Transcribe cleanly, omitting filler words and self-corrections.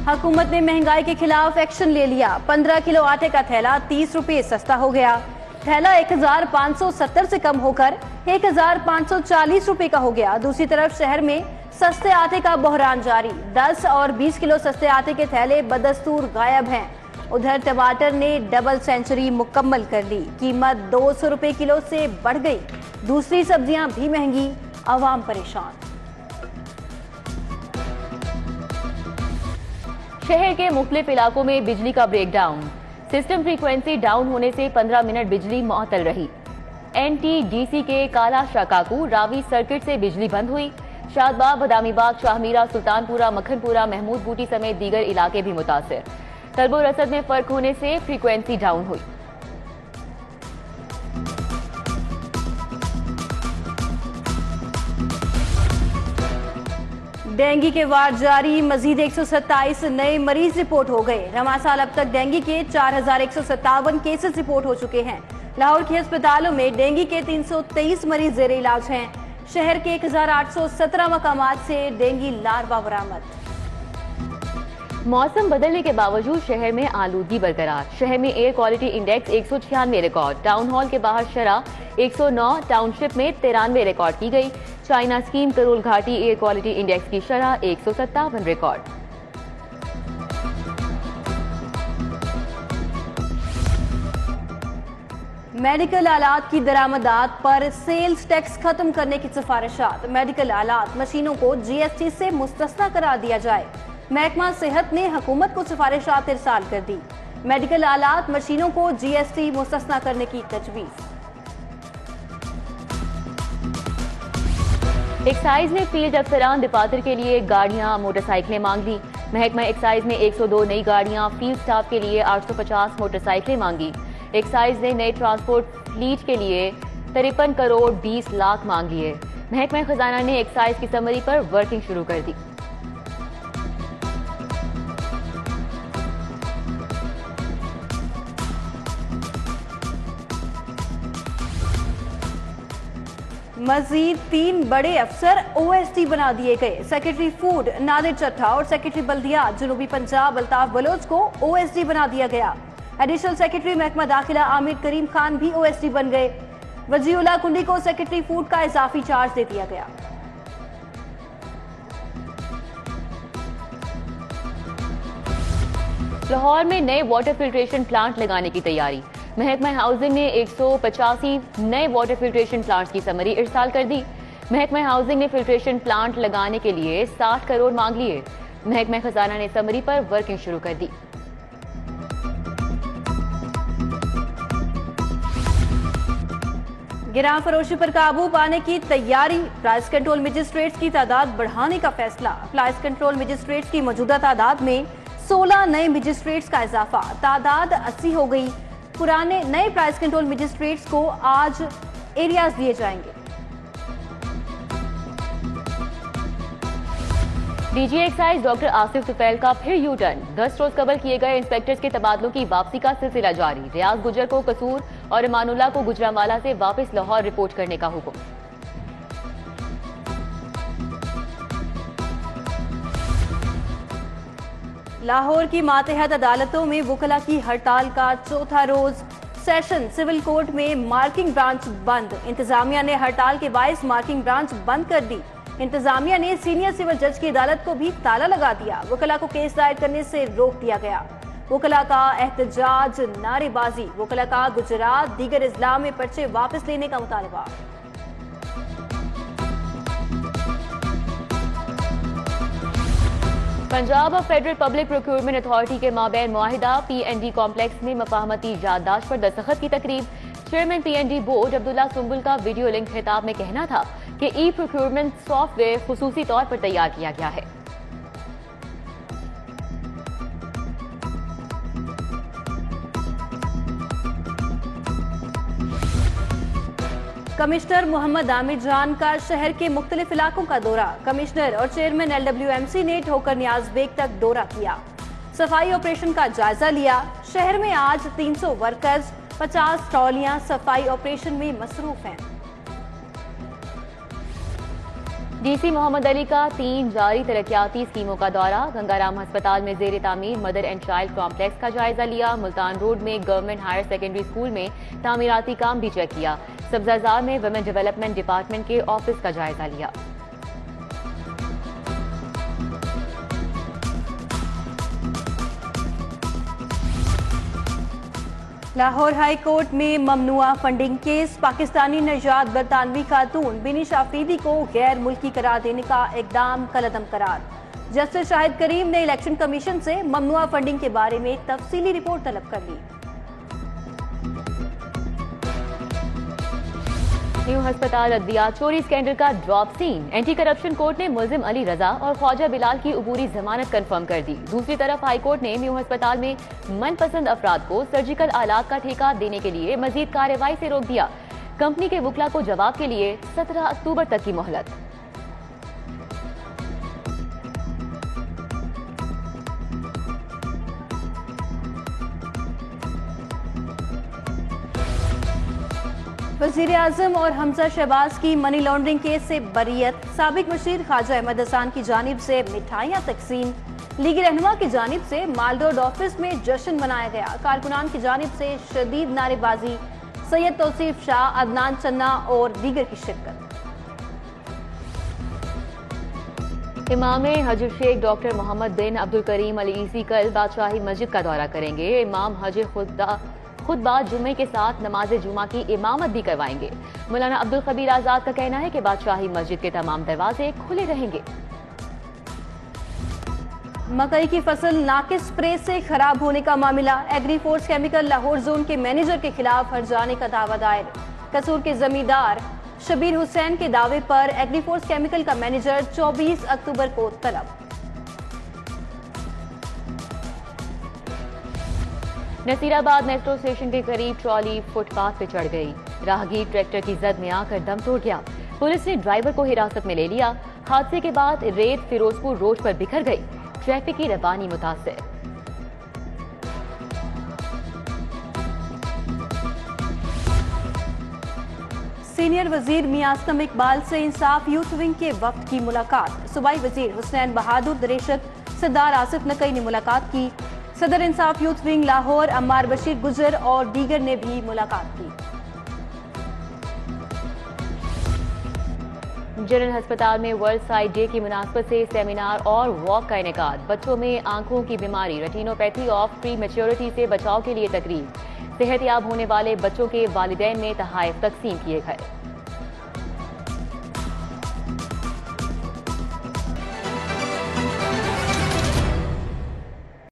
हुकूमत ने महंगाई के खिलाफ एक्शन ले लिया। 15 किलो आटे का थैला 30 रुपये सस्ता हो गया। थैला 1570 से कम होकर 1540 रुपये का हो गया। दूसरी तरफ शहर में सस्ते आटे का बहरान जारी। 10 और 20 किलो सस्ते आटे के थैले बदस्तूर गायब हैं। उधर टमाटर ने डबल सेंचुरी मुकम्मल कर ली। कीमत 200 रुपये किलो से बढ़ गई। दूसरी सब्जियां भी महंगी, आवाम परेशान। शहर के मुख्तलिफ इलाकों में बिजली का ब्रेकडाउन। सिस्टम फ्रीक्वेंसी डाउन होने से 15 मिनट बिजली मुअत्तल रही। एनटीडीसी के काला शाकाकू रावी सर्किट से बिजली बंद हुई। शादबाग, बदामीबाग, शाहमीरा, सुल्तानपुरा, मक्खनपुरा, महमूद बूटी समेत दीगर इलाके भी मुतासिर। तलबो रसद में फर्क होने से फ्रीक्वेंसी डाउन हुई। डेंगू के वार जारी। मजीद 127 नए मरीज रिपोर्ट हो गए। रवां साल अब तक डेंगू के 4157 केसेस रिपोर्ट हो चुके हैं। लाहौर के अस्पतालों में डेंगू के 323 मरीज जेर इलाज हैं। शहर के 1817 मकामात से डेंगू लार्वा बरामद। मौसम बदलने के बावजूद शहर में आलूगी बरकरार। शहर में air quality index 196 record. Town hall के बाहर शरह 109, टाउनशिप में 93 रिकॉर्ड की गई। चाइना स्कीम करोल घाटी एयर क्वालिटी इंडेक्स की शरह 157 रिकॉर्ड। मेडिकल आलात की दरामदात पर सेल्स टैक्स खत्म करने की सिफारिशात। मेडिकल आलात मशीनों को जीएसटी से मुस्तस्ना करार दिया जाए। महकमा सेहत ने हुकूमत को सिफारिशात इरसाल कर दी। मेडिकल आलात मशीनों को जीएसटी मुस्तस्ना करने की तजवीज। एक्साइज ने फील्ड अफसरान डिपार्चर के लिए गाड़ियां, मोटरसाइकिलें मांग ली। महकमा एक्साइज ने 102 नई गाड़ियां, फील्ड स्टाफ के लिए 850 मोटरसाइकिलें मांगी। एक्साइज ने नए ट्रांसपोर्ट फ्लीट के लिए 53 करोड़ 20 लाख मांग लिए। महकमा खजाना ने एक्साइज की समरी पर वर्किंग शुरू कर दी। मजीद 3 बड़े अफसर ओएसडी बना दिए गए। सेक्रेटरी फूड नादिर चट्टा और सेक्रेटरी बल्दियात जनूबी पंजाब अल्ताफ बलोच को ओएसडी बना दिया गया। एडिशनल सेक्रेटरी महकमा दाखिला आमिर करीम खान भी ओएसडी बन गए। वजीउल्लाह कुंडी को सेक्रेटरी फूड का इजाफी चार्ज दे दिया गया। लाहौर में नए वाटर फिल्ट्रेशन प्लांट लगाने की तैयारी। महकमा हाउसिंग ने 185 नए वाटर फिल्ट्रेशन प्लांट्स की समरी इरसाल कर दी। महकमा हाउसिंग ने फिल्ट्रेशन प्लांट लगाने के लिए 60 करोड़ मांग लिए। महकमा खजाना ने समरी पर वर्किंग शुरू कर दी। गिरां फरोशी पर काबू पाने की तैयारी। प्राइस कंट्रोल मजिस्ट्रेट्स की तादाद बढ़ाने का फैसला। प्राइस कंट्रोल मजिस्ट्रेट्स की मौजूदा तादाद में 16 नए मजिस्ट्रेट्स का इजाफा। तादाद 80 हो गई। पुराने नए प्राइस कंट्रोल मजिस्ट्रेट्स को आज एरियाज दिए जाएंगे। DG excise doctor Asif Tufail का फिर यू टर्न। 10 रोज कबल किए गए इंस्पेक्टर्स के तबादलों की वापसी का सिलसिला जारी। रियाज गुजर को कसूर और इमानुल्लाह को गुजरांवाला से वापस लाहौर रिपोर्ट करने का हुक्म। लाहौर की मातहत अदालतों में वकला की हड़ताल का चौथा रोज। सेशन सिविल कोर्ट में मार्किंग ब्रांच बंद। इंतजामिया ने हड़ताल के बायस मार्किंग ब्रांच बंद कर दी। इंतजामिया ने सीनियर सिविल जज की अदालत को भी ताला लगा दिया। वकला को केस दायर करने से रोक दिया गया। वकला का एहतजाज, नारेबाजी। वकला का गुजरात दीगर अजला में पर्चे वापस लेने का मुतालबा। Punjab federal public procurement authority के माबैन मुआहिदा पीएनडी कॉम्प्लेक्स में मफाहमती याददाश्त पर दस्तखत की तकरीब। Chairman PND board Abdullah Sumbul का वीडियो लिंक खिताब में कहना था कि ई प्रोक्योरमेंट सॉफ्टवेयर खुसूसी तौर पर तैयार किया गया है। कमिश्नर मोहम्मद आमिर जान का शहर के मुख्तलिफ इलाकों का दौरा। कमिश्नर और चेयरमैन LWMC ने ठोकर नियाज बेग तक दौरा किया। सफाई ऑपरेशन का जायजा लिया। शहर में आज 300 वर्कर्स, 50 ट्रॉलियां सफाई ऑपरेशन में मसरूफ हैं। डीसी मोहम्मद अली का 3 जारी तरक्याती स्कीमों का दौरा। गंगाराम अस्पताल में जेर तामीर मदर एंड चाइल्ड कॉम्प्लेक्स का जायजा लिया। मुल्तान रोड में गवर्नमेंट हायर सेकेंडरी स्कूल में तामीराती काम भी चेक किया। सब्जाजार में वुमेन डेवलपमेंट डिपार्टमेंट के ऑफिस का जायजा लिया। लाहौर हाई कोर्ट में ममनुआ फंडिंग केस। पाकिस्तानी नजात बरतानवी खातून बिनिश आफरीदी को गैर मुल्की करार देने का इकदाम कलअदम करार। जस्टिस शाहिद करीम ने इलेक्शन कमीशन से ममनुआ फंडिंग के बारे में तफसीली रिपोर्ट तलब कर ली। न्यू अस्पताल अदविया चोरी स्कैंडल का drop scene. Anti corruption court ने मुल्जिम अली रजा और ख्वाजा बिलाल की अबूरी जमानत कंफर्म कर दी। दूसरी तरफ हाई कोर्ट ने न्यू अस्पताल में मनपसंद अफराद को सर्जिकल आलात का ठेका देने के लिए मजीद कार्रवाई से रोक दिया। कंपनी के वकला को जवाब के लिए 17 अक्टूबर तक की मोहलत। वजीर आजम और हमजा शहबाज की मनी लॉन्ड्रिंग केस से बरीयत। साबिक मशीर ख्वाजा अहमद हसन की जानिब से मिठाइयाँ तकसीम। लीगी रहनुमा की जानिब से मालरोड ऑफिस में जश्न मनाया गया। कारकुनान की जानिब से शदीद नारेबाजी। सैयद तौसीफ शाह, अदनान चन्ना और दीगर की शिरकत। इमाम हज शेख डॉक्टर मोहम्मद बिन अब्दुल करीम अल ईसी कल बादशाही मस्जिद का दौरा करेंगे। इमाम हज खुतबा जुमे के साथ नमाज जुमा की इमामत भी करवाएंगे। मौलाना अब्दुल खबीर आजाद का कहना है कि बादशाही मस्जिद के तमाम दरवाजे खुले रहेंगे। मकई की फसल नाकिस स्प्रे से खराब होने का मामला। Agri force chemical Lahore zone के मैनेजर के खिलाफ हर्जाने का दावा दायर। कसूर के जमींदार शबीर हुसैन के दावे पर एग्री फोर्स केमिकल का मैनेजर 24 अक्टूबर को तलब। नसीराबाद मेट्रो स्टेशन के करीब ट्रॉली फुटपाथ पे चढ़ गई। राहगीर ट्रैक्टर की जद में आकर दम तोड़ गया। पुलिस ने ड्राइवर को हिरासत में ले लिया। हादसे के बाद रेत फिरोजपुर रोड पर बिखर गई। ट्रैफिक की रवानी मुतासिर। सीनियर वजीर मियां असलम इकबाल से इंसाफ यूथ विंग के वक्त की मुलाकात। सूबाई वजीर हुसैन बहादुर दरेशत, सरदार आसिफ नकई ने मुलाकात की। सदर इंसाफ यूथ विंग लाहौर अम्मार बशीर गुजर और दीगर ने भी मुलाकात की। जनरल अस्पताल में वर्ल्ड साइट डे की मुनासबत से सेमिनार और वॉक का इनेकाद। बच्चों में आंखों की बीमारी रेटिनोपैथी ऑफ प्री मैच्योरिटी से बचाव के लिए तकरीब। सेहतयाब होने वाले बच्चों के वालिदैन में तहाइफ तकसीम किए गए।